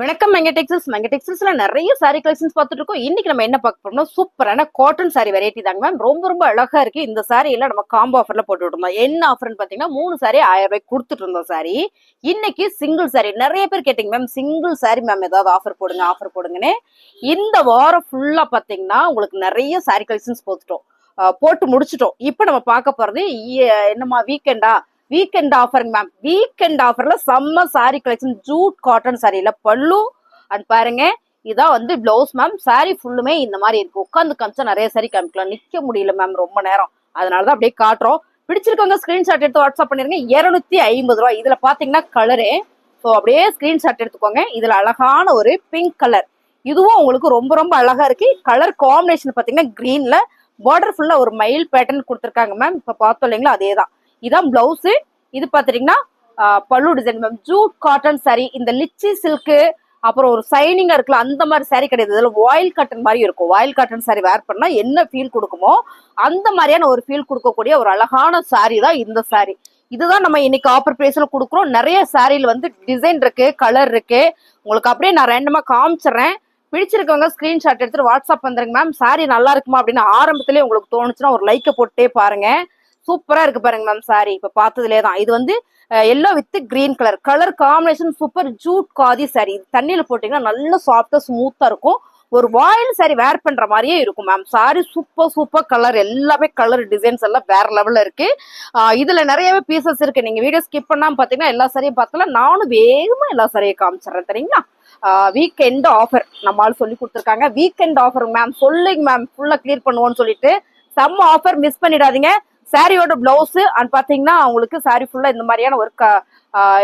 வணக்கம் மெங்க டெக்ஸ்டைல்ஸ்ல நிறைய sorry collections பார்த்துட்டு இருக்கோம். இன்னைக்கு நம்ம என்ன பார்க்க போறோம்னா சூப்பரான காட்டன் சாரி வெரைட்டி தாங்க மேம். ரொம்ப அழகா இருக்கு. இந்த சாரி எல்லாம் நம்ம காம்போ ஆஃபர்ல போட்டு விட்டோம். என்ன ஆஃபர்னு பாத்தீங்கன்னா 3 சாரி 1000 ரூபாய்க்கு கொடுத்துட்டு இருந்தோம். சாரி இன்னைக்கு சிங்கிள் சாரி நிறைய பேர் கேட்டீங்க மேம், சிங்கிள் சாரி மேம் ஏதாவது ஆஃபர் போடுங்கன்னு. இந்த வாரம் ஃபுல்லா பாத்தீங்கன்னா உங்களுக்கு நிறைய சாரி கலெக்ஷன்ஸ் போட்டு முடிச்சிட்டோம். இப்போ நம்ம பார்க்க போறது என்னமா வீக்கெண்ட் ஆஃபருங்க மேம். வீக்கெண்ட் ஆஃபர்ல செம்ம சாரி கலெக்ஷன் ஜூட் காட்டன் சாரியில பல்லு அண்ட் பாருங்க, இதான் வந்து பிளவுஸ் மேம். சாரி ஃபுல்லுமே இந்த மாதிரி இருக்கு. உட்காந்து காமிச்சா நிறைய சாரி காமிக்கலாம், நிக்க முடியல மேம் ரொம்ப நேரம், அதனாலதான் அப்படியே காட்டுறோம். பிடிச்சிருக்கவங்க ஸ்கிரீன்ஷாட் எடுத்து வாட்ஸ்அப் பண்ணிருங்க. 250 ரூபாய். இதுல பாத்தீங்கன்னா கலரு, ஸோ அப்படியே ஸ்கிரீன்ஷாட் எடுத்துக்கோங்க. இதுல அழகான ஒரு பிங்க் கலர், இதுவும் உங்களுக்கு ரொம்ப அழகா இருக்கு. கலர் காம்பினேஷன் பாத்தீங்கன்னா கிரீன்ல பார்டர் ஃபுல்லா ஒரு மயில் பேட்டர்ன் கொடுத்துருக்காங்க மேம். இப்ப பார்த்தோம் இல்லைங்களா, அதேதான். இதான் பிளவுஸ். இது பாத்துட்டீங்கன்னா பல்லு design ma'am. Jute cotton sorry, இந்த லிச்சி சில்க்கு அப்புறம் ஒரு சைனிங்கா இருக்குல்ல, அந்த மாதிரி சாரி கிடையாது. இதுல வாயில் காட்டன் மாதிரி இருக்கும். வாயில் காட்டன் சாரி வேர் பண்ணா என்ன ஃபீல் கொடுக்குமோ அந்த மாதிரியான ஒரு ஃபீல் கொடுக்கக்கூடிய ஒரு அழகான சாரி தான் இந்த சாரி. இதுதான் நம்ம இன்னைக்கு ஆஃபர் பிரைஸ்ல கொடுக்குறோம். நிறைய சாரியில வந்து டிசைன் இருக்கு, கலர் இருக்கு. உங்களுக்கு அப்படியே நான் ரேண்டமா காமிச்சிடுறேன். பிடிச்சிருக்கவங்க ஸ்கிரீன்ஷாட் எடுத்துட்டு வாட்ஸ்அப் வந்துருங்க மேம். சாரி நல்லா இருக்குமா அப்படின்னு ஆரம்பத்திலேயே உங்களுக்கு தோணுச்சுன்னா ஒரு லைக்கை போட்டே பாருங்க. சூப்பரா இருக்கு பாருங்க மேம் சாரி. இப்ப பார்த்ததுலே தான் இது வந்து yellow with green colour combination super jute khadi sari. தண்ணியில போட்டீங்கன்னா நல்ல சாஃப்டா ஸ்மூத்தா இருக்கும். ஒரு வாயில் சாரி வேர் பண்ற மாதிரியே இருக்கும் மேம். சாரி சூப்பர் கலர், எல்லாமே கலர் டிசைன்ஸ் எல்லாம் வேற லெவல்ல இருக்கு. இதுல நிறையவே பீசஸ் இருக்கு. நீங்க வீடியோ ஸ்கிப் பண்ணாம பாத்தீங்கன்னா எல்லா சாரியும் பார்த்தலாம். நானும் வேகமா எல்லா சாரியும் காமிச்சிடுறேன் தெரியுங்களா. வீக்கெண்ட் ஆஃபர் நம்மளால சொல்லி கொடுத்துருக்காங்க. வீக்கெண்ட் ஆஃபர் மேம், சொல்லுங்க மேம், ஃபுல்லா கிளியர் பண்ணுவோம்னு சொல்லிட்டு செம்ம ஆஃபர், மிஸ் பண்ணிடாதீங்க. சாரியோட பிளவுஸ் அண்ட் பாத்தீங்கன்னா உங்களுக்கு சாரி ஃபுல்லா இந்த மாதிரியான ஒரு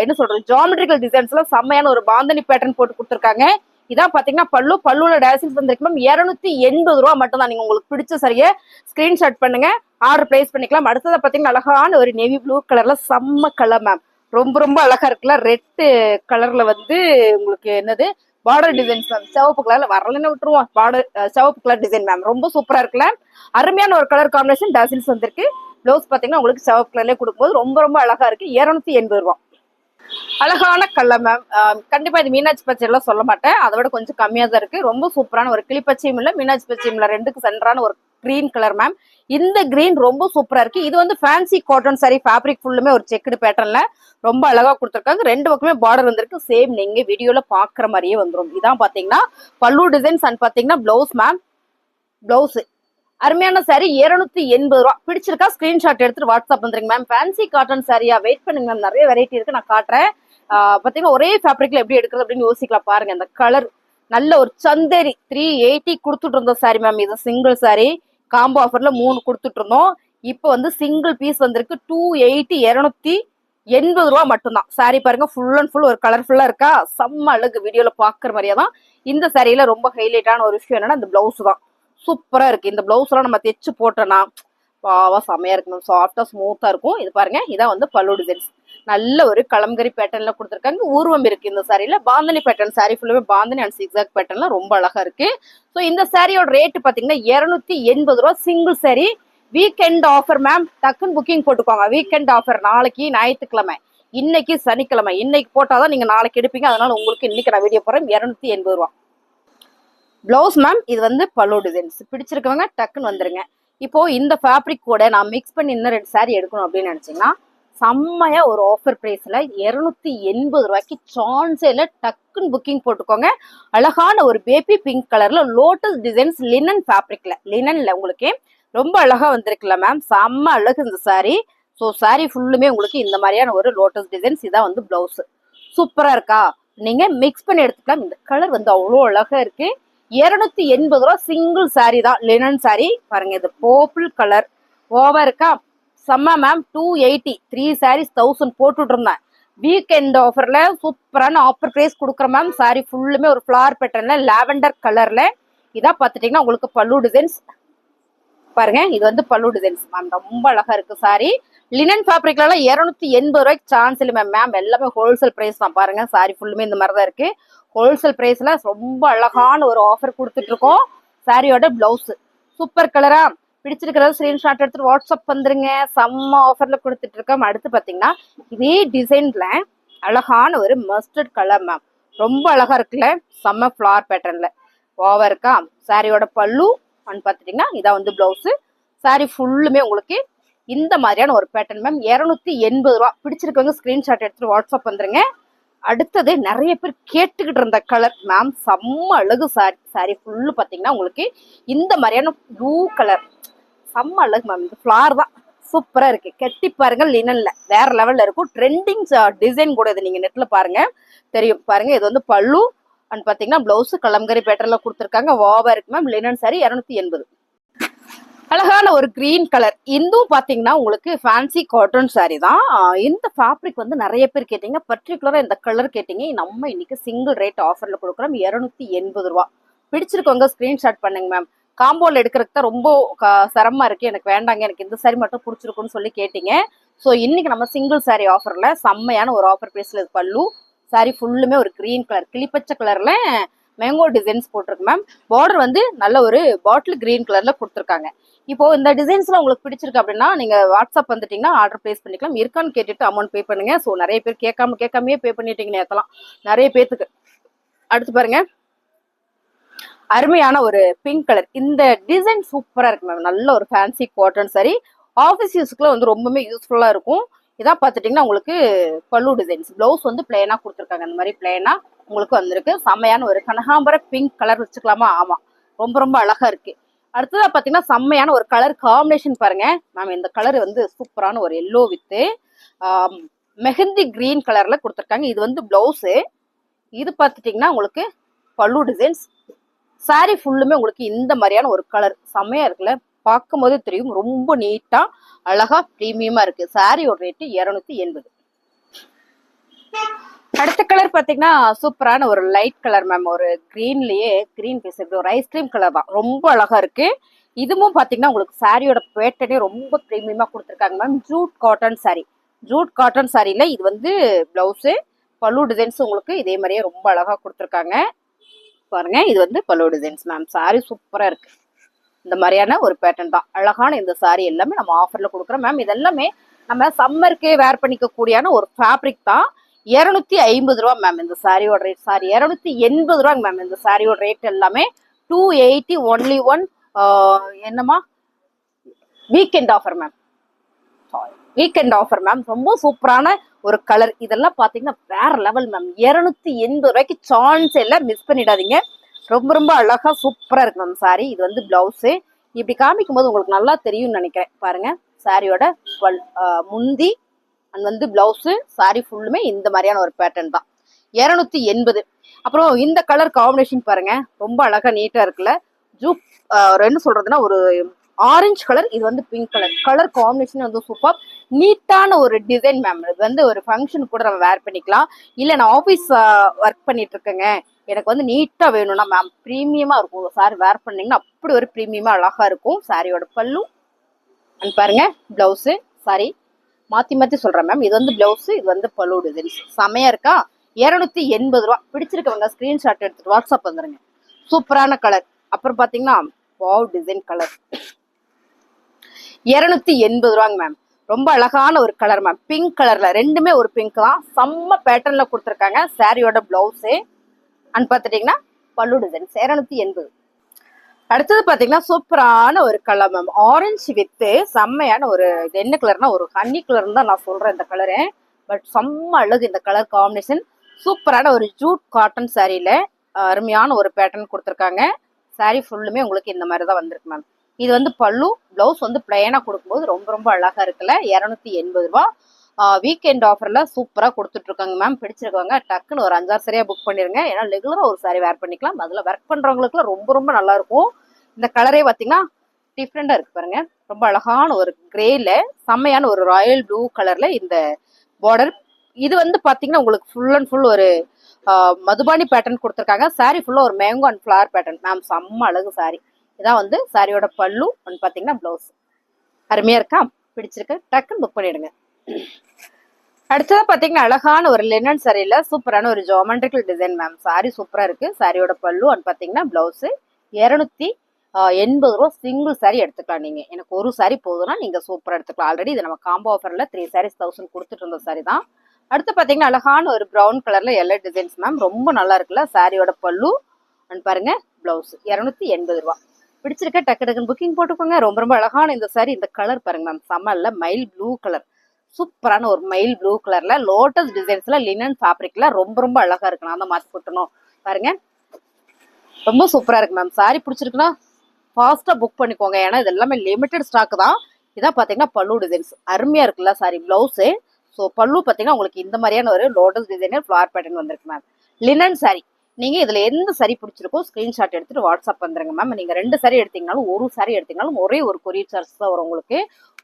என்ன சொல்றது ஜியோமெட்ரிக்கல் டிசைன்ஸ்ல செம்மையான ஒரு பாந்தனி பேட்டர்ன் போட்டு கொடுத்துருக்காங்க. இதான் பாத்தீங்கன்னா பல்லுல டேசில்ஸ் வந்திருக்கு மேம். 280 ரூபா மட்டும் தான். நீங்க உங்களுக்கு பிடிச்ச சரியை ஸ்கிரீன்ஷாட் பண்ணுங்க, ஆர்டர் பிளேஸ் பண்ணிக்கலாம். அடுத்ததை பாத்தீங்கன்னா அழகான ஒரு நேவி ப்ளூ கலர்ல செம்ம கலர் மேம். ரொம்ப அழகா இருக்குல்ல. ரெட் கலர்ல வந்து உங்களுக்கு என்னது பார்டர் டிசைன்ஸ் மேம். சிவப்பு கலர்ல வரலன்னு விட்டுருவோம். பார்டர் சிவப்பு கலர் டிசைன் மேம், ரொம்ப சூப்பரா இருக்குல்ல. அருமையான ஒரு கலர் காம்பினேஷன் டேசில்ஸ் வந்திருக்கு. பிளவுஸ் பாத்தீங்கன்னா உங்களுக்கு சிவப்பு கலர்லேயே கொடுக்கும்போது ரொம்ப அழகா இருக்கு. 280 ரூபா. அழகான கலர் மேம். கண்டிப்பா இது மீனாட்சி பச்சை எல்லாம் சொல்ல மாட்டேன், அதை விட கொஞ்சம் கம்மியா தான் இருக்கு. ரொம்ப சூப்பரான ஒரு கிளிப்பச்சையும் இல்ல மீனாட்சி பச்சையும் இல்ல, ரெண்டுக்கு சென்டரான ஒரு கிரீன் கலர் மேம். இந்த கிரீன் ரொம்ப சூப்பரா இருக்கு. இது வந்து ஃபேன்சி காட்டன் சாரி, ஃபேப்ரிக் ஃபுல்லுமே ஒரு செக்குடு பேட்டர்ன்ல ரொம்ப அழகா கொடுத்துருக்காங்க. ரெண்டு பக்கமே பார்டர் வந்திருக்கு. சேம் நீங்க வீடியோல பாக்குற மாதிரியே வந்துடும். இதான் பாத்தீங்கன்னா பல்லு டிசைன்ஸ் அண்ட் பாத்தீங்கன்னா பிளவுஸ் மேம். பிளவுஸ் அருமையான சாரி 280 ரூபா. பிடிச்சிருக்கா ஸ்கிரீன்ஷாட் எடுத்துட்டு வாட்ஸ்அப் வந்துருங்க மேம். ஃபேன்சி காட்டன் சாரியா, வெயிட் பண்ணுங்க மேம், நிறைய வெரைட்டி இருக்கு, நான் காட்டுறேன். பாத்தீங்கன்னா ஒரே ஃபேப்ரிக்ல எப்படி எடுக்கிறது அப்படின்னு யோசிக்கலாம் பாருங்க. இந்த கலர் நல்ல ஒரு சந்தேரி 380 கொடுத்துட்டு இருந்தோம் சாரி மேம். இது சிங்கிள் சாரி காம்போ ஆஃபர்ல 3 கொடுத்துட்டு இருந்தோம். இப்போ வந்து சிங்கிள் பீஸ் வந்திருக்கு 280, 280 ரூபா மட்டும்தான். சாரி பாருங்க, ஃபுல் அண்ட் ஃபுல் ஒரு கலர்ஃபுல்லா இருக்கா, செம்ம அழகு. வீடியோல பாக்குற மாதிரியே தான். இந்த சாரியில ரொம்ப ஹைலைட்டான ஒரு விஷயம் என்னன்னா இந்த பிளவுஸ் தான் சூப்பரா இருக்கு. இந்த பிளவுஸ் எல்லாம் நம்ம தைச்சு போட்டோம்னா பாவா செமையா இருக்கு மேம். சாஃப்டா ஸ்மூத்தா இருக்கும். இது பாருங்க, இதான் வந்து பல்லு டிசைன்ஸ். நல்ல ஒரு கலம்கரி பேட்டர்ன்ல கொடுத்துருக்காங்க. ஊர்வம் இருக்கு இந்த சாரியில. பாந்தனி பேட்டர்ன், சாரி ஃபுல்லுமே பாந்தனி அண்ட் சிக்ஸாக் பேட்டர்ன்ல ரொம்ப அழகா இருக்கு. ஸோ இந்த சாரியோட ரேட் பாத்தீங்கன்னா 280 ரூபா single sorry. Weekend offer ma'am. டக்குன்னு புக்கிங் போட்டுக்கோங்க. வீக்கெண்ட் ஆஃபர் நாளைக்கு ஞாயிற்றுக்கிழமை, இன்னைக்கு சனிக்கிழமை. இன்னைக்கு போட்டாதான் நீங்க நாளைக்கு எடுப்பீங்க. அதனால உங்களுக்கு இன்னைக்கு நான் வீடியோ போறேன். 280 ரூபா பிளவுஸ் மேம். இது வந்து பல்லு டிசைன்ஸ். பிடிச்சிருக்கவங்க டக்குன்னு வந்துருங்க. இப்போ இந்த ஃபேப்ரிக் கூட நான் மிக்ஸ் பண்ணி இன்னும் 2 சாரி எடுக்கணும் அப்படின்னு நினைச்சீங்கன்னா செம்மையா ஒரு ஆஃபர் பிரைஸ்ல 280 ரூபாய்க்கு சான்ஸேல டக்குன்னு புக்கிங் போட்டுக்கோங்க. அழகான ஒரு பேபி பிங்க் கலர்ல லோட்டஸ் டிசைன்ஸ் லினன் ஃபேப்ரிக்ல, லினன்ல உங்களுக்கு ரொம்ப அழகா வந்திருக்குல்ல மேம். செம்ம அழகு இந்த சாரி. ஸோ சாரி ஃபுல்லுமே உங்களுக்கு இந்த மாதிரியான ஒரு லோட்டஸ் டிசைன்ஸ். இதான் வந்து பிளவுஸ். சூப்பரா இருக்கா. நீங்க மிக்ஸ் பண்ணி எடுத்துக்கலாம். இந்த கலர் வந்து அவ்வளோ அழகா இருக்கு. 280 ரூபா சிங்கிள் சாரி தான், லினன் சாரி. பாருங்க, இது பர்பிள் கலர் ஓவா இருக்கா, செம்ம மேம். 280, 3 சாரீஸ் 1000 போட்டுட்டு இருந்தேன். வீக்கெண்ட் ஆஃபர்ல சூப்பரான ஆஃபர் பிரைஸ் கொடுக்குற மேம். சாரி ஃபுல்லுமே ஒரு ஃபிளவர் பேட்டர்ன்ல லாவெண்டர் கலர்ல. இதான் பாத்துட்டீங்கன்னா உங்களுக்கு பல்லு டிசைன்ஸ் பாருங்க. இது வந்து பல்லு டிசைன்ஸ் மேம். ரொம்ப அழகா இருக்கு சாரி. லினன் ஃபேப்ரிக்ல 280 ரூபாய்க்கு சான்ஸ் இல்லை மேம். மேம் எல்லாமே ஹோல்சேல் பிரைஸ் தான். பாருங்க சாரி ஃபுல்லுமே இந்த மாதிரி தான் இருக்கு. ஹோல்சேல் பிரைஸ்ல ரொம்ப அழகான ஒரு ஆஃபர் கொடுத்துட்டு இருக்கோம். சாரியோட பிளவுஸ் சூப்பர் கலரா. பிடிச்சிருக்கிறத ஸ்கிரீன்ஷாட் எடுத்துட்டு வாட்ஸ்அப் வந்துருங்க. செம்ம ஆஃபர்ல கொடுத்துட்டு இருக்கோம். அடுத்து பாத்தீங்கன்னா இதே டிசைன்ல அழகான ஒரு மஸ்டர்ட் கலர் மேம். ரொம்ப அழகா இருக்குல்ல, செம்ம ஃபிளார் பேட்டர்ன்ல ஓவர் இருக்கா. சாரியோட பல்லு அண்ட் பார்த்துட்டீங்கன்னா இதான் வந்து பிளவுஸ். சாரி ஃபுல்லுமே உங்களுக்கு இந்த மாதிரியான ஒரு பேட்டர்ன் மேம். 280 ரூபா. பிடிச்சிருக்கவங்க ஸ்கிரீன்ஷாட் எடுத்துட்டு வாட்ஸ்அப் வந்துருங்க. அடுத்தது நிறைய பேர் கேட்டுக்கிட்டு இருந்த கலர் மேம், செம்ம அழகு சாரி. சாரி ஃபுல்லு பார்த்தீங்கன்னா உங்களுக்கு இந்த மாதிரியான ப்ளூ கலர், செம்ம அழகு மேம். இந்த ஃபிளார் தான் சூப்பரா இருக்கு. கெட்டி பாருங்க, லினன்ல வேற லெவல்ல இருக்கும். ட்ரெண்டிங் டிசைன் கூட இது நீங்க நெட்ல பாருங்க தெரியும். பாருங்க இது வந்து பல்லு அண்ட் பாத்தீங்கன்னா பிளவுஸ் கலம்கரி பேட்டர்ல கொடுத்துருக்காங்க. வாவா இருக்கு மேம். Linen sorry 280. அழகான ஒரு கிரீன் கலர். இதுவும் பாத்தீங்கன்னா உங்களுக்கு ஃபேன்சி காட்டன் சாரி தான். இந்த ஃபேப்ரிக் வந்து நிறைய பேர் கேட்டீங்க, பர்டிகுலரா இந்த கலர் கேட்டீங்க. நம்ம இன்னைக்கு சிங்கிள் ரேட் ஆஃபர்ல கொடுக்குறோம் 280 ரூபா. பிடிச்சிருக்கவங்க ஸ்கிரீன்ஷாட் பண்ணுங்க மேம். காம்போல எடுக்கிறதுக்கு தான் ரொம்ப சிரமமா இருக்கு, எனக்கு வேண்டாங்க, எனக்கு இந்த சாரி மட்டும் பிடிச்சிருக்குன்னு சொல்லி கேட்டீங்க. ஸோ இன்னைக்கு நம்ம சிங்கிள் சாரி ஆஃபர்ல செம்மையான ஒரு ஆஃபர் பிரைஸ்ல பல்லு. சாரி ஃபுல்லுமே ஒரு கிரீன் கலர், கிளிப்பச்சை கலர்ல மேங்கோ டிசைன்ஸ் போட்டிருக்கு மேம். பார்டர் வந்து நல்ல ஒரு பாட்டில் கிரீன் கலர்ல கொடுத்துருக்காங்க. இப்போ இந்த டிசைன்ஸ்ல உங்களுக்கு பிடிச்சிருக்கு அப்படின்னா நீங்க வாட்ஸ்அப் வந்துட்டீங்கன்னா ஆர்டர் பிளேஸ் பண்ணிக்கலாம். இருக்கான்னு கேட்டுட்டு அமௌண்ட் பே பண்ணுங்க. ஸோ நிறைய பேர் கேட்காமே பே பண்ணிட்டீங்க நேரத்தெல்லாம் நிறைய பேத்துக்கு. அடுத்து பாருங்க, அருமையான ஒரு பிங்க் கலர். இந்த டிசைன் சூப்பரா இருக்கு மேம். நல்ல ஒரு ஃபேன்சி காட்டன் சாரி. ஆஃபீஸ் யூஸ்க்குள்ள வந்து ரொம்பவே யூஸ்ஃபுல்லா இருக்கும். இதான் பார்த்துட்டீங்கன்னா உங்களுக்கு பல்லு டிசைன்ஸ். பிளவுஸ் வந்து பிளேனா கொடுத்துருக்காங்க. அந்த மாதிரி பிளேனா உங்களுக்கு வந்திருக்கு. செம்மையான ஒரு கனகாம்பர பிங்க் கலர் வச்சுக்கலாமா? ஆமா, ரொம்ப ரொம்ப அழகா இருக்கு. அடுத்ததா பாத்தீங்கன்னா செம்மையான ஒரு கலர் காம்பினேஷன் பாருங்க மேம். இந்த கலர் வந்து சூப்பரான ஒரு எல்லோ வித் மெஹந்தி கிரீன் கலர்ல கொடுத்துருக்காங்க. இது வந்து பிளவுஸ். இது பார்த்துட்டீங்கன்னா உங்களுக்கு பல்லு டிசைன்ஸ். சாரி ஃபுல்லுமே உங்களுக்கு இந்த மாதிரியான ஒரு கலர் செம்மையா இருக்குல்ல, பார்க்கும் போதே தெரியும். ரொம்ப நீட்டா அழகா பிரீமியமா இருக்கு. சாரியோட ரேட்டு 280. அடுத்த கலர் பாத்தீங்கன்னா சூப்பரான ஒரு லைட் கலர் மேம். ஒரு கிரீன்லயே கிரீன் பீஸ் ஒரு ஐஸ்கிரீம் கலர் தான், ரொம்ப அழகா இருக்கு. இதுவும் பாத்தீங்கன்னா உங்களுக்கு சாரியோட பேட்டர்னே ரொம்ப பிரீமியமா கொடுத்துருக்காங்க ma'am. Jute cotton sari. Jute cotton சாரியில இது வந்து பிளவுஸ். பல்லு டிசைன்ஸ் உங்களுக்கு இதே மாதிரியே ரொம்ப அழகா கொடுத்துருக்காங்க பாருங்க. இது வந்து பல்லு டிசைன்ஸ் மேம். சாரி சூப்பரா இருக்கு. இந்த மாதிரியான ஒரு பேட்டர்ன் தான். அழகான இந்த சாரி எல்லாமே நம்ம ஆஃபர்ல கொடுக்குறோம் மேம். இது எல்லாமே நம்ம சம்மருக்கு வேர் பண்ணிக்க கூடியான ஒரு ஃபேப்ரிக் தான். 250 ரூபா மேம் இந்த சாரியோட ரேட். சாரி 280 ரூபாங்க மேம். இந்த சாரியோட ரேட் எல்லாமே 280 ஒன்லி ஒன். என்னமா weekend offer ma'am. Weekend offer ma'am. ரொம்ப சூப்பரான ஒரு கலர். இதெல்லாம் பாத்தீங்கன்னா வேற லெவல் மேம். 280 ரூபாய்க்கு சான்ஸ் எல்லாம் மிஸ் பண்ணிடாதீங்க. ரொம்ப ரொம்ப அழகா சூப்பரா இருக்கு மேம் சாரி. இது வந்து பிளவுஸ். இப்படி காமிக்கும் போது உங்களுக்கு நல்லா தெரியும்னு நினைக்கிறேன். பாருங்க சாரியோட முந்தி அண்ட் வந்து பிளவுஸ். சாரி ஃபுல்லுமே இந்த மாதிரியான ஒரு பேட்டர்ன் தான். 280. அப்புறம் இந்த கலர் காம்பினேஷன் பாருங்க, ரொம்ப அழகா நீட்டா இருக்குல்ல. ஜூப் என்ன சொல்றதுன்னா ஒரு ஆரஞ்சு கலர். இது வந்து பிங்க் கலர். கலர் காம்பினேஷன் வந்து சூப்பர் நீட்டான ஒரு டிசைன் மேம். இது வந்து ஒரு ஃபங்க்ஷன் கூட நம்ம வேர் பண்ணிக்கலாம். இல்ல நான் ஆஃபீஸ் ஒர்க் பண்ணிட்டு இருக்கேங்க, எனக்கு வந்து நீட்டா வேணும்னா மேம் ப்ரீமியமா இருக்கும் சாரி வேர் பண்ணீங்கன்னா அப்படி ஒரு ப்ரீமியமா அழகா இருக்கும். சாரியோட பல்லு அண்ட் பாருங்க பிளவுஸ். சாரி மாத்தி சொல்றேன் மேம். இது வந்து பிளவுஸ், இது வந்து பல்லு டிசைன்ஸ். செமையா இருக்கா? 280 ரூபா. பிடிச்சிருக்கவங்க ஸ்கிரீன்ஷாட் எடுத்துட்டு வாட்ஸ்அப் வந்துருங்க. சூப்பரான கலர். அப்புறம் பாத்தீங்கன்னா வாவ் டிசைன் கலர் 280 ரூபாங்க மேம். ரொம்ப அழகான ஒரு கலர் மேம். பிங்க் கலர்ல ரெண்டுமே ஒரு பிங்க் தான். செம்ம பேட்டர்ன்ல கொடுத்துருக்காங்க. சாரியோட பிளவுஸ் அண்ட் பாத்துட்டீங்கன்னா பல்லு டிசைன்ஸ் 280. அடுத்தது பாத்தீங்கன்னா சூப்பரான ஒரு கலர் மேம். ஆரஞ்சு வித்து செம்மையான ஒரு இது என்ன கலர்னா ஒரு ஹனி கலர் தான் நான் சொல்றேன் இந்த கலரு. பட் செம்ம அழகு இந்த கலர் காம்பினேஷன். சூப்பரான ஒரு ஜூட் காட்டன் சாரியில அருமையான ஒரு பேட்டர்ன் கொடுத்துருக்காங்க. சாரி ஃபுல்லுமே உங்களுக்கு இந்த மாதிரி தான் வந்திருக்கு மேம். இது வந்து பல்லு. பிளவுஸ் வந்து பிளைனா கொடுக்கும்போது ரொம்ப ரொம்ப அழகா இருக்குல்ல. 280 ரூபா. வீக்கெண்ட் ஆஃபர்ல சூப்பரா கொடுத்துட்டு இருக்காங்க மேம். பிடிச்சிருக்காங்க டக்குன்னு ஒரு 5-6 சரியா புக் பண்ணிருங்க. ஏன்னா ரெகுலரா ஒரு சாரி வேர் பண்ணிக்கலாம். அதுல ஒர்க் பண்றவங்களுக்குலாம் ரொம்ப ரொம்ப நல்லா இருக்கும். இந்த கலரே பாத்தீங்கன்னா டிஃப்ரெண்டா இருக்கு பாருங்க. ரொம்ப அழகான ஒரு கிரேல செம்மையான ஒரு ராயல் ப்ளூ கலர்ல இந்த பார்டர். இது வந்து பாத்தீங்கன்னா உங்களுக்கு ஃபுல் அண்ட் ஃபுல் ஒரு மதுபானி பேட்டர்ன் கொடுத்துருக்காங்க. சாரி ஃபுல்லா ஒரு mango and flower pattern ma'am. செம்ம அழகு சாரி. இதான் வந்து சாரியோட பல்லு அண்ட் பாத்தீங்கன்னா பிளவுஸ். அருமையா இருக்கா? பிடிச்சிருக்கு டக்குன்னு புக் பண்ணிடுங்க. அடுத்ததா பாத்தீங்கன்னா அழகான ஒரு லினன் சாரியில சூப்பரான ஒரு ஜியோமெட்ரிக்கல் டிசைன் மேம். சாரி சூப்பரா இருக்கு. சாரியோட பல்லு அண்ட் பாத்தீங்கன்னா பிளவுஸ். 280 ரூபா. சிங்கிள் சாரி எடுத்துக்கலாம் நீங்க. எனக்கு ஒரு சாரி போதும்னா நீங்க சூப்பரா எடுத்துக்கலாம். ஆல்ரெடி இது நம்ம காம்போ ஆஃபர்ல 3 சாரீஸ் 1000 கொடுத்துட்டு இருந்த சாரி தான். அடுத்து பாத்தீங்கன்னா அழகான ஒரு ப்ரௌன் கலர்ல எல்லா டிசைன்ஸ் மேம், ரொம்ப நல்லா இருக்குல்ல. சாரியோட பல்லு அண்ட் பாருங்க பிளவுஸ் 280 ரூபா. பிடிச்சிருக்க டக்கு டக்குன்னு புக்கிங் போட்டுக்கோங்க. ரொம்ப ரொம்ப அழகான இந்த சாரி. இந்த கலர் பாருங்க மேம், செம்மல்ல மயில் ப்ளூ கலர், சூப்பரான ஒரு மயில் ப்ளூ கலர்ல லோட்டஸ் டிசைன்ஸ்ல லினன் ஃபேப்ரிக்ல ரொம்ப ரொம்ப அழகா இருக்கு. நான் தான் மாத்தி போட்டணும் பாருங்க, ரொம்ப சூப்பரா இருக்கு மேம். சாரி பிடிச்சிருக்குன்னா ஃபாஸ்டா புக் பண்ணிக்கோங்க, ஏன்னா இது எல்லாமே லிமிடெட் ஸ்டாக் தான். இதான் பாத்தீங்கன்னா பல்லு டிசைன்ஸ் அருமையா இருக்குல்ல சாரி பிளவுஸு. ஸோ பல்லு பாத்தீங்கன்னா உங்களுக்கு இந்த மாதிரியான ஒரு லோட்டஸ் டிசைனர் ஃபிளார் பேட்டர்ன் வந்திருக்கு மேம். Linen sorry. நீங்க இதுல எந்த சாரி பிடிச்சிருக்கோ ஸ்கிரீன்ஷாட் எடுத்துட்டு வாட்ஸ்அப் வந்துருங்க மேம். நீங்க 2 சாரி எடுத்தீங்கனாலும் ஒரு சாரி எடுத்தீங்கனாலும் ஒரே ஒரு கொரியர் சார்ஜ் தான் வரும் உங்களுக்கு.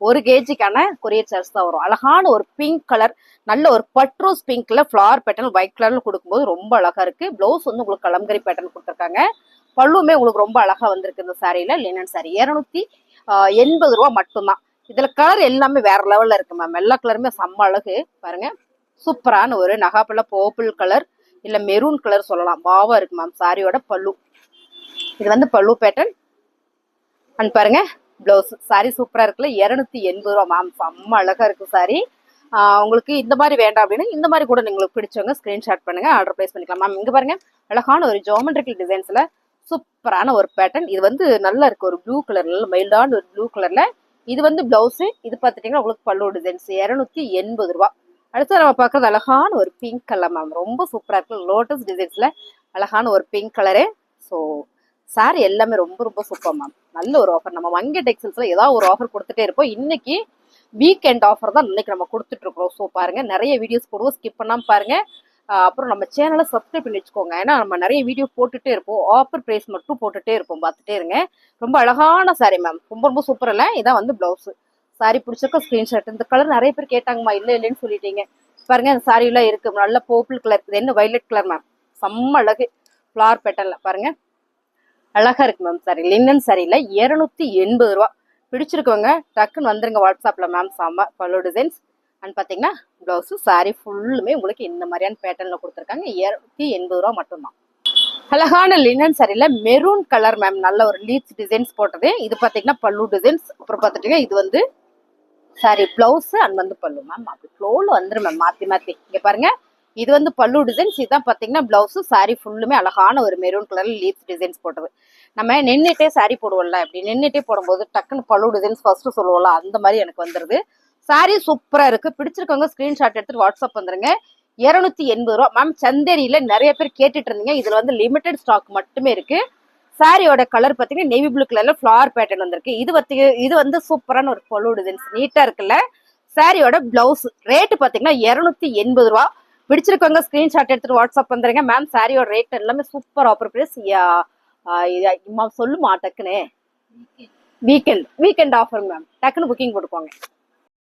1 கேஜிக்கான கொரியர் சார்ஜ் தான் வரும். அழகான ஒரு பிங்க் கலர், நல்ல ஒரு பட்ரோஸ் பிங்க்ல ஃபிளார் பேட்டர்ன் ஒயிட் கலர்ல கொடுக்கும்போது ரொம்ப அழகா இருக்கு. பிளவுஸ் வந்து உங்களுக்கு கலம்கரி பேட்டர்ன் கொடுத்துருக்காங்க. பல்லுமே உங்களுக்கு ரொம்ப அழகா வந்திருக்கு இந்த சாரியில. லினன் சாரி 280 ரூபா மட்டும்தான். இதுல கலர் எல்லாமே வேற லெவல்ல இருக்கு மேம். எல்லா கலருமே செம்ம அழகு பாருங்க. சூப்பரான ஒரு நகாப்பழ பர்பிள் கலர் இல்ல மெரூன் கலர் சொல்லலாம், பாவா இருக்கு மேம் சாரியோட பல்லு. இது வந்து பல்லு பேட்டர்ன் அண்ட் பாருங்க பிளவுஸ். சாரி சூப்பரா இருக்குல்ல. 280 ரூபா மேம், செம்ம அழகா இருக்கு சாரி. உங்களுக்கு இந்த மாதிரி வேண்டாம் அப்படின்னா இந்த மாதிரி கூட உங்களுக்கு பிடிச்சவங்க ஸ்கிரீன்ஷாட் பண்ணுங்க, ஆர்டர் பிளேஸ் பண்ணிக்கலாம் மேம். இங்க பாருங்க அழகான ஒரு ஜியோமெட்ரிக்கல் டிசைன்ஸ்ல சூப்பரான ஒரு பேட்டர்ன். இது வந்து நல்லா இருக்கு, ஒரு ப்ளூ கலர்ல மைல்டான ஒரு ப்ளூ கலர்ல. இது வந்து பிளவுஸ். இது பாத்துட்டீங்கன்னா உங்களுக்கு பல்லு டிசைன்ஸ் 280 ரூபா. அடுத்து நம்ம பாக்குறது அழகான ஒரு பிங்க் கலர் மேம், ரொம்ப சூப்பரா இருக்கு. லோட்டஸ் டிசைன்ஸ்ல அழகான ஒரு பிங்க் கலரு. ஸோ சாரி எல்லாமே ரொம்ப ரொம்ப சூப்பர் மேம். நல்ல ஒரு ஆஃபர். நம்ம வங்கி டெக்ஸ்டைல்ஸ்ல ஏதாவது ஒரு ஆஃபர் கொடுத்துட்டே இருப்போம். இன்னைக்கு வீக்கெண்ட் ஆஃபர் தான் இன்னைக்கு நம்ம கொடுத்துட்டு இருக்கோம். ஸோ பாருங்க, நிறைய வீடியோஸ் போடுவோம், ஸ்கிப் பண்ணாம பாருங்க. அப்புறம் நம்ம சேனலை சப்ஸ்கிரைப் பண்ணி வச்சுக்கோங்க, ஏன்னா நம்ம நிறைய வீடியோ போட்டுட்டே இருப்போம். ஆஃபர் பிரைஸ் மட்டும் போட்டுட்டே இருப்போம், பார்த்துட்டே இருங்க. ரொம்ப அழகான சாரி மேம், ரொம்ப ரொம்ப சூப்பர் இல்லை. இதான் வந்து பிளவுஸ். சாரி பிடிச்சிருக்க ஸ்கிரீன்ஷாட். இந்த கலர் நிறைய பேர் கேட்டாங்கம்மா, இல்லை இல்லைன்னு சொல்லிட்டீங்க. பாருங்க அந்த சாரி எல்லாம் இருக்கு, நல்ல பர்பிள் கலர் இருக்குது, என்ன வயலட் கலர் மேம், செம்ம அழகு ஃபிளார் பேட்டர்ல பாருங்க, அழகா இருக்கு மேம். சாரி லினன் சாரியில 280 ரூபா. பிடிச்சிருக்கவங்க டக்குன்னு வந்துருங்க வாட்ஸ்அப்ல மேம். செம்ம பல்லு டிசைன்ஸ் அண்ட் பாத்தீங்கன்னா பிளவுஸ். சாரி ஃபுல்லுமே உங்களுக்கு இந்த மாதிரியான பேட்டர்ன்ல கொடுத்துருக்காங்க. 280 ரூபா மட்டும்தான். அழகான லினன் சாரியில மெரூன் கலர் மேம், நல்ல ஒரு லீச் டிசைன்ஸ் போட்டது. இது பாத்தீங்கன்னா பல்லு டிசைன்ஸ். அப்புறம் பாத்துட்டீங்கன்னா இது வந்து சாரி பிளவுஸ் அண்ட் வந்து பல்லு மேம். அப்படி ஃப்ளோல வந்துரும் மேம், மாத்தி மாத்தி. இங்க பாருங்க, இது வந்து பல்லு டிசைன்ஸ், இதுதான் பாத்தீங்கன்னா பிளவுஸ். சாரி ஃபுல்லுமே அழகான ஒரு மெரூன் கலர்ல லீஃப் டிசைன்ஸ் போட்டது. நம்ம நின்றுட்டே சாரி போடுவோம்ல, அப்படி நின்றுட்டே போடும்போது டக்குன்னு பல்லு டிசைன்ஸ் ஃபர்ஸ்ட் சொல்லுவோம்ல, அந்த மாதிரி எனக்கு வந்துருது. சாரி சூப்பரா இருக்கு. பிடிச்சிருக்கவங்க ஸ்கிரீன்ஷாட் எடுத்துட்டு வாட்ஸ்அப் வந்துருங்க. 280 ரூபா மேம். சந்தேரியில நிறைய பேர் கேட்டுட்டு இருந்தீங்க, இதுல வந்து லிமிடெட் ஸ்டாக் மட்டுமே இருக்கு. சாரியோட கலர் பாத்தீங்கன்னா நேவி ப்ளூ கலர்ல ஃபிளார் பேட்டர்ன் வந்திருக்கு. இது வந்து சூப்பரான ஒரு பல்லு டிசைன்ஸ், நீட்டா இருக்குல்ல. சாரியோட பிளவுஸ் ரேட் பாத்தீங்கன்னா 280 ரூபா. பிடிச்சிருக்கவங்க ஸ்கிரீன்ஷாட் எடுத்துட்டு வாட்ஸ்அப் வந்துருங்க மேம். சாரியோட ரேட் எல்லாமே சூப்பர் ஆஃபர் பிரைஸ். சொல்லுமா டக்குன்னு வீக்கெண்ட் ஆஃபர் மேம், டக்குன்னு புக்கிங் போட்டுக்கோங்க.